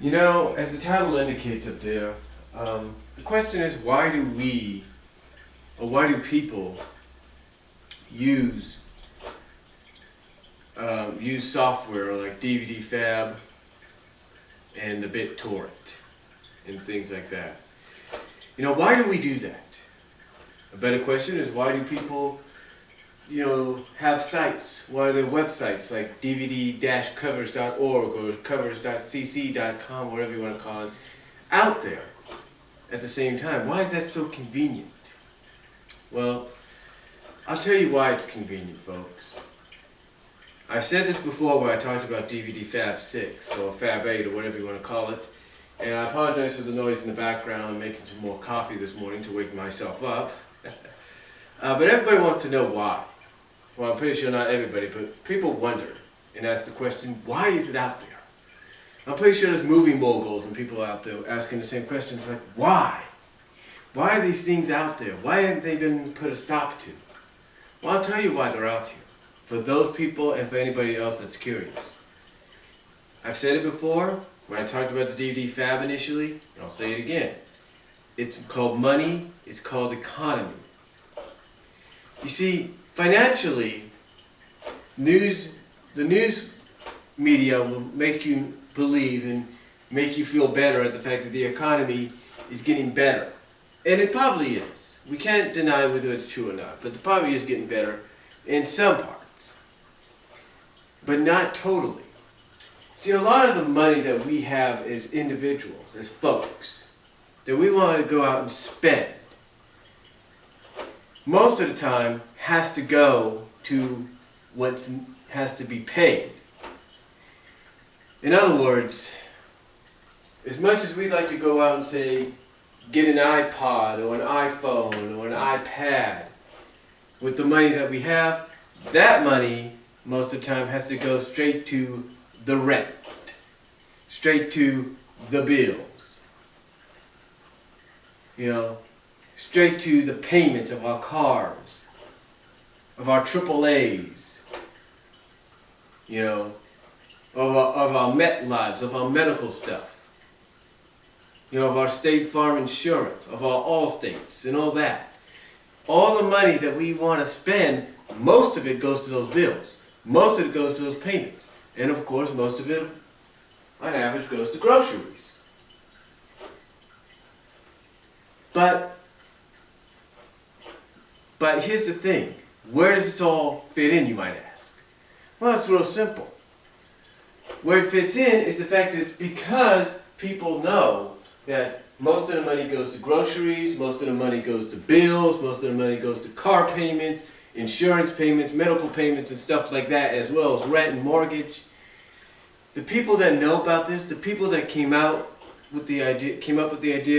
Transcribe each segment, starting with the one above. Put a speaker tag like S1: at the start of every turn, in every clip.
S1: You know, as the title indicates up there, the question is, why do we, or why do people use software like DVDFAB and the BitTorrent and things like that? You know, why do we do that? A better question is, why do people, have sites? Why are there websites like dvd-covers.org or covers.cc.com, whatever you want to call it, out there at the same time? Why is that so convenient? Well, I'll tell you why it's convenient, folks. I've said this before when I talked about DVDFAB6 or FAB8 or whatever you want to call it, and I apologize for the noise in the background. I'm making some more coffee this morning to wake myself up. But everybody wants to know why. Well, I'm pretty sure not everybody, but people wonder and ask the question, why is it out there? I'm pretty sure there's movie moguls and people out there asking the same questions like, why? Why are these things out there? Why haven't they been put a stop to? Well, I'll tell you why they're out here. For those people and for anybody else that's curious. I've said it before when I talked about the DVDFAB initially, and I'll say it again. It's called money, it's called economy. You see, financially, the news media will make you believe and make you feel better at the fact that the economy is getting better. And it probably is. We can't deny whether it's true or not, but it probably is getting better in some parts. But not totally. See, a lot of the money that we have as individuals, as folks, that we want to go out and spend, most of the time has to go to what has to be paid. In other words, as much as we'd like to go out and say, get an iPod or an iPhone or an iPad with the money that we have, that money most of the time has to go straight to the rent, straight to the bills, straight to the payments of our cars, of our AAAs, of our MetLives, of our medical stuff, of our State Farm insurance, of our Allstates, and all that. All the money that we want to spend, most of it goes to those bills. Most of it goes to those payments. And of course, most of it, on average, goes to groceries. But here's the thing. Where does this all fit in, you might ask? Well, it's real simple. Where it fits in is the fact that because people know that most of the money goes to groceries, most of the money goes to bills, most of the money goes to car payments, insurance payments, medical payments, and stuff like that, as well as rent and mortgage. The people that know about this, the people that came up with the idea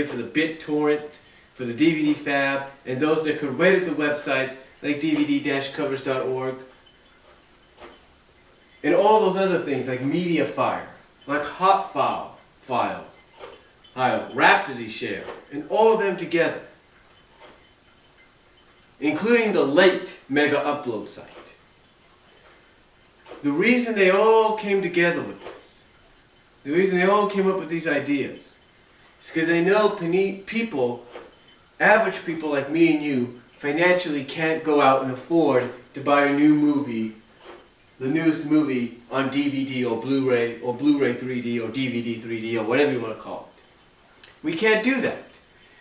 S1: for the BitTorrent, for the DVDFAB, and those that created the websites like dvd-covers.org, and all those other things like MediaFire, like Hotfile, Rhapsody Share, and all of them together, including the late Mega Upload site. The reason they all came together with this, the reason they all came up with these ideas, is because they know people, average people like me and you, financially can't go out and afford to buy a new movie, the newest movie on DVD or Blu-ray 3D or DVD 3D or whatever you want to call it. We can't do that.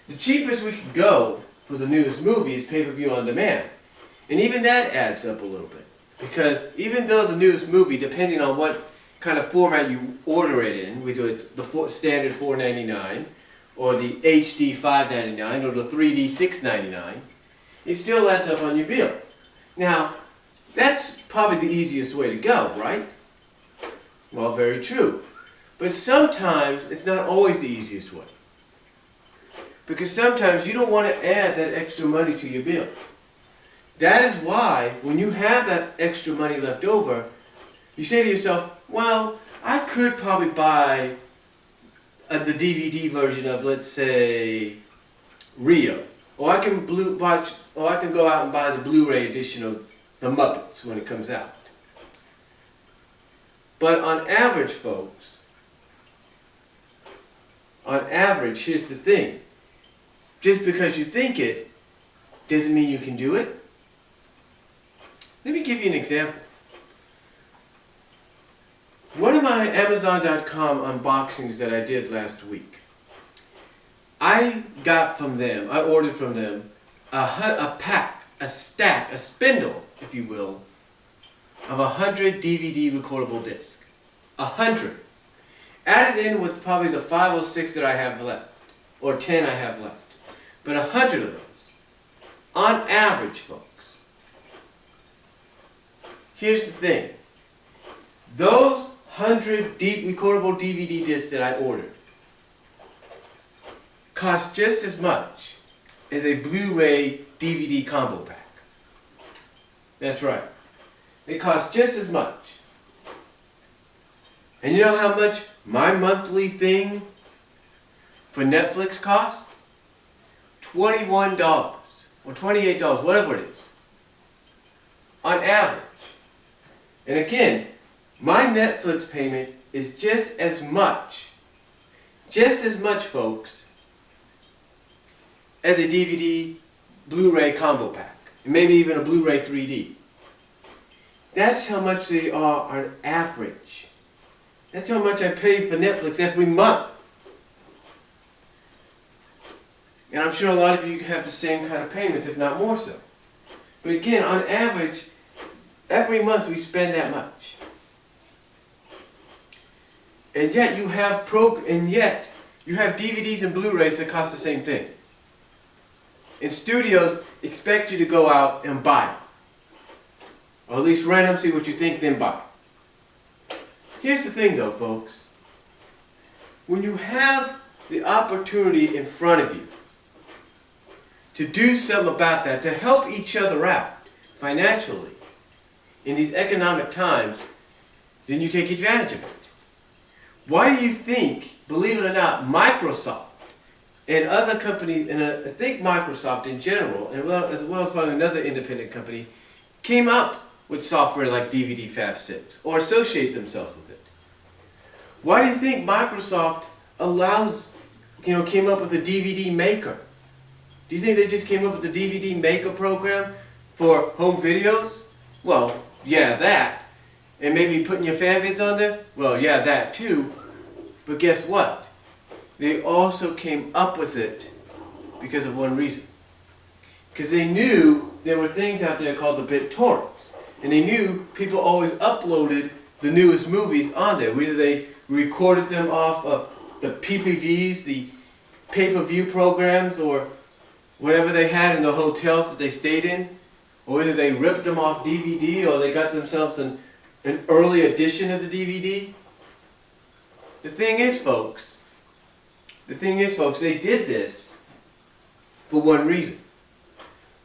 S1: The cheapest we can go for the newest movie is pay-per-view on demand. And even that adds up a little bit. Because even though the newest movie, depending on what kind of format you order it in, whether it's the standard $4.99 or the HD $5.99 or the 3D $6.99, it still adds up on your bill. Now, that's probably the easiest way to go, right? Well, very true. But sometimes it's not always the easiest way. Because sometimes you don't want to add that extra money to your bill. That is why, when you have that extra money left over, you say to yourself, well, I could probably buy the DVD version of, let's say, Rio. Or I can go out and buy the Blu-ray edition of The Muppets when it comes out. But on average, folks, on average, here's the thing. Just because you think it doesn't mean you can do it. Let me give you an example. One of my Amazon.com unboxings that I did last week, I got from them, I ordered from them a pack, a stack, a spindle, if you will, of 100 DVD recordable discs. 100. Added in with probably the 5 or 6 that I have left, or 10 I have left. But 100 of those. On average, folks. Here's the thing. Those 100 recordable DVD discs that I ordered cost just as much as a Blu-ray DVD combo pack. That's right. They cost just as much. And you know how much my monthly thing for Netflix costs? $21 or $28, whatever it is, on average. And again, my Netflix payment is just as much, folks, as a DVD Blu-ray combo pack, and maybe even a Blu-ray 3D. That's how much they are on average. That's how much I pay for Netflix every month. And I'm sure a lot of you have the same kind of payments, if not more so. But again, on average, every month we spend that much. And yet you have DVDs and Blu-rays that cost the same thing. And studios expect you to go out and buy them. Or at least rent them, see what you think, then buy. Here's the thing though, folks. When you have the opportunity in front of you to do something about that, to help each other out financially in these economic times, then you take advantage of it. Why do you think, believe it or not, Microsoft and other companies, and I think Microsoft in general, as well as probably another independent company, came up with software like DVDFAB6 or associate themselves with it? Why do you think Microsoft came up with a DVD maker? Do you think they just came up with the DVD maker program for home videos? Well, yeah, that. And maybe putting your fan vids on there? Well, yeah, that too. But guess what? They also came up with it because of one reason. Because they knew there were things out there called the BitTorrents. And they knew people always uploaded the newest movies on there. Whether they recorded them off of the PPVs, the pay-per-view programs, or whatever they had in the hotels that they stayed in, or whether they ripped them off DVD, or they got themselves an early edition of the DVD. The thing is, folks, they did this for one reason.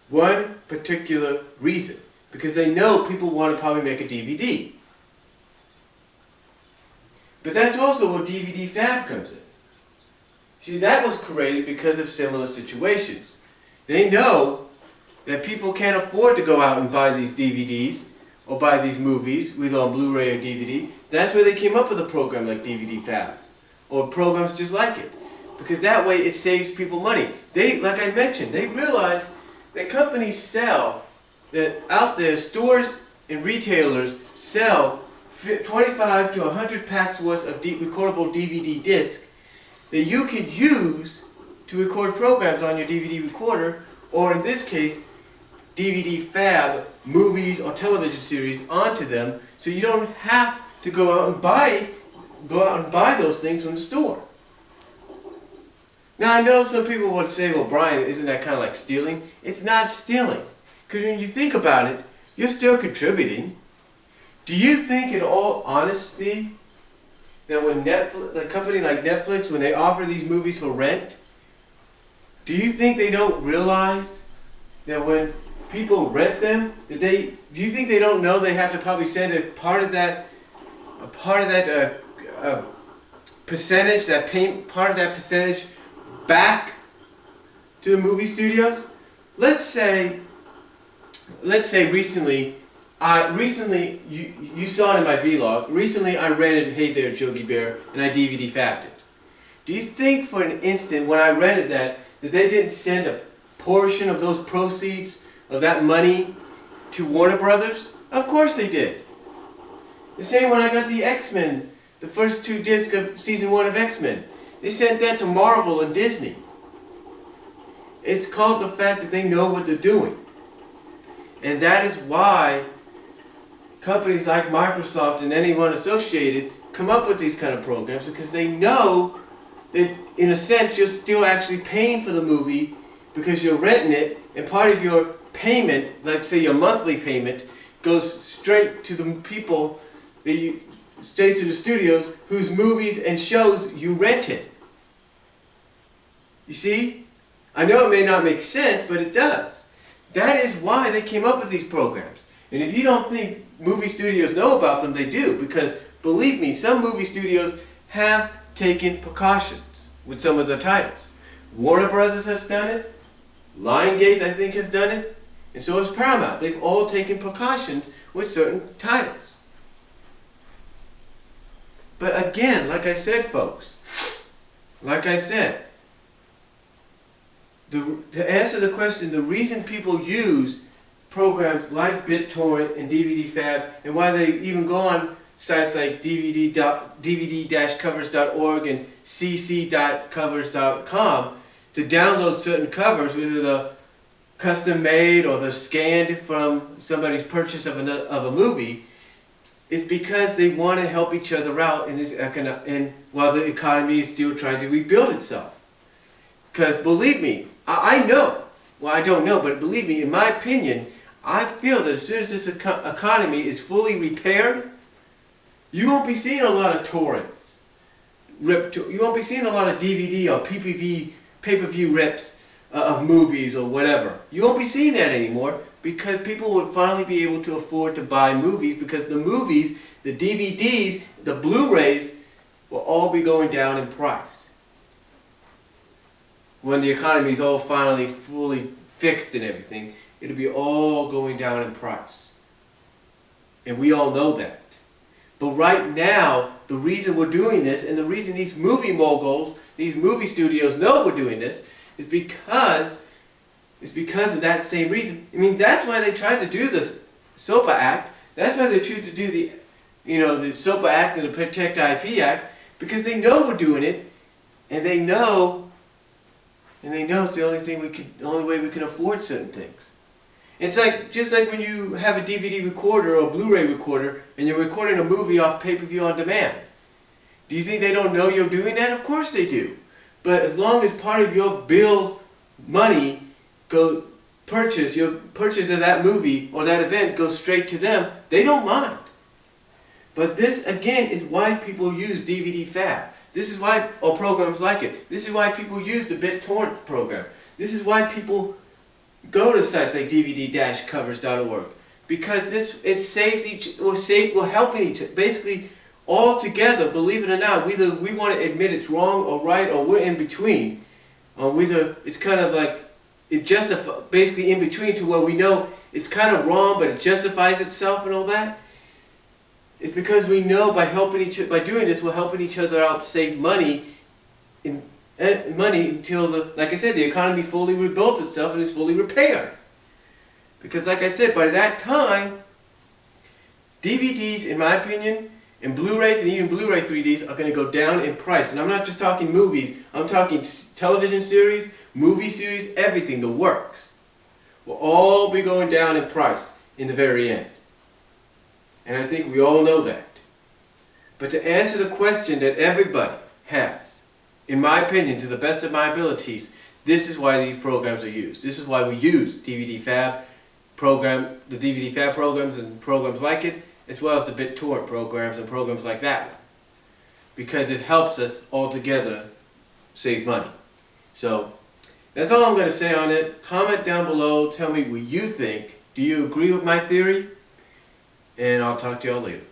S1: One particular reason. Because they know people want to probably make a DVD. But that's also where DVDFAB comes in. See, that was created because of similar situations. They know that people can't afford to go out and buy these DVDs or buy these movies, either on Blu-ray or DVD. That's where they came up with a program like DVDFAB, or programs just like it. Because that way it saves people money. Like I mentioned, they realize that companies sell, that out there, stores and retailers sell 25 to 100 packs worth of recordable DVD discs that you could use to record programs on your DVD recorder, or in this case, DVDFAB movies or television series onto them, so you don't have to go out and buy those things from the store. Now I know some people would say, well, Brian, isn't that kind of like stealing? It's not stealing. Because when you think about it, you're still contributing. Do you think, in all honesty, that when a company like Netflix, when they offer these movies for rent, do you think they don't realize that when people rent them, do you think they don't know they have to probably send a part of that percentage back to the movie studios? Let's say recently, you saw it in my vlog, recently I rented Hey There, Yogi Bear, and I DVD-fabbed it. Do you think for an instant when I rented that they didn't send a portion of those proceeds of that money to Warner Brothers? Of course they did. The same when I got the X-Men, the first 2 discs of season 1 of X-Men. They sent that to Marvel and Disney. It's called the fact that they know what they're doing. And that is why companies like Microsoft and anyone associated come up with these kind of programs, because they know that in a sense you're still actually paying for the movie because you're renting it, and part of your payment, like say your monthly payment, goes straight to the people that you, straight to the studios whose movies and shows you rented. You see? I know it may not make sense, but it does. That is why they came up with these programs. And if you don't think movie studios know about them, they do, because believe me, some movie studios have taken precautions with some of their titles. Warner Brothers has done it, Lionsgate I think has done it, and so has Paramount. They've all taken precautions with certain titles. But again, like I said, folks, like I said, to answer the question, the reason people use programs like BitTorrent and DVDFAB, and why they even go on sites like DVD-covers.org and cc.covers.com to download certain covers, whether they're custom made or they're scanned from somebody's purchase of a movie, is because they want to help each other out in this while the economy is still trying to rebuild itself. Because believe me, I know, well I don't know, but believe me, in my opinion, I feel that as soon as this economy is fully repaired, you won't be seeing a lot of torrents. You won't be seeing a lot of DVD or pay-per-view rips of movies or whatever. You won't be seeing that anymore, because people would finally be able to afford to buy movies, because the movies, the DVDs, the Blu-rays will all be going down in price when the economy is all finally fully fixed and everything. It'll be all going down in price. And we all know that. But right now, the reason we're doing this, and the reason these movie moguls, these movie studios know we're doing this, is because of that same reason. I mean, that's why they tried to do the SOPA Act. That's why they tried to do the SOPA Act and the Protect IP Act, because they know we're doing it, and they know it's the only way we can afford certain things. It's like, just like when you have a DVD recorder or a Blu-ray recorder and you're recording a movie off pay-per-view on demand. Do you think they don't know you're doing that? Of course they do. But as long as part of your bill's money your purchase of that movie or that event goes straight to them, they don't mind. But this, again, is why people use DVDFAB. This is why, or programs like it. This is why people use the BitTorrent program. This is why people go to sites like DVD-covers.org, because we're helping each other. Basically, all together, believe it or not, whether we want to admit it's wrong or right, or we're in between, or whether it's kind of like basically in between, to where we know it's kind of wrong, but it justifies itself and all that. It's because we know by doing this, we're helping each other out save money until, like I said, the economy fully rebuilds itself and is fully repaired. Because like I said, by that time, DVDs, in my opinion, and Blu-rays and even Blu-ray 3Ds are going to go down in price. And I'm not just talking movies, I'm talking television series, movie series, everything, the works, will all be going down in price in the very end. And I think we all know that. But to answer the question that everybody has, in my opinion, to the best of my abilities, this is why these programs are used. This is why we use DVDFAB program, the DVDFAB programs and programs like it, as well as the BitTorrent programs and programs like that one. Because it helps us all together save money. So, that's all I'm going to say on it. Comment down below, tell me what you think. Do you agree with my theory? And I'll talk to y'all later.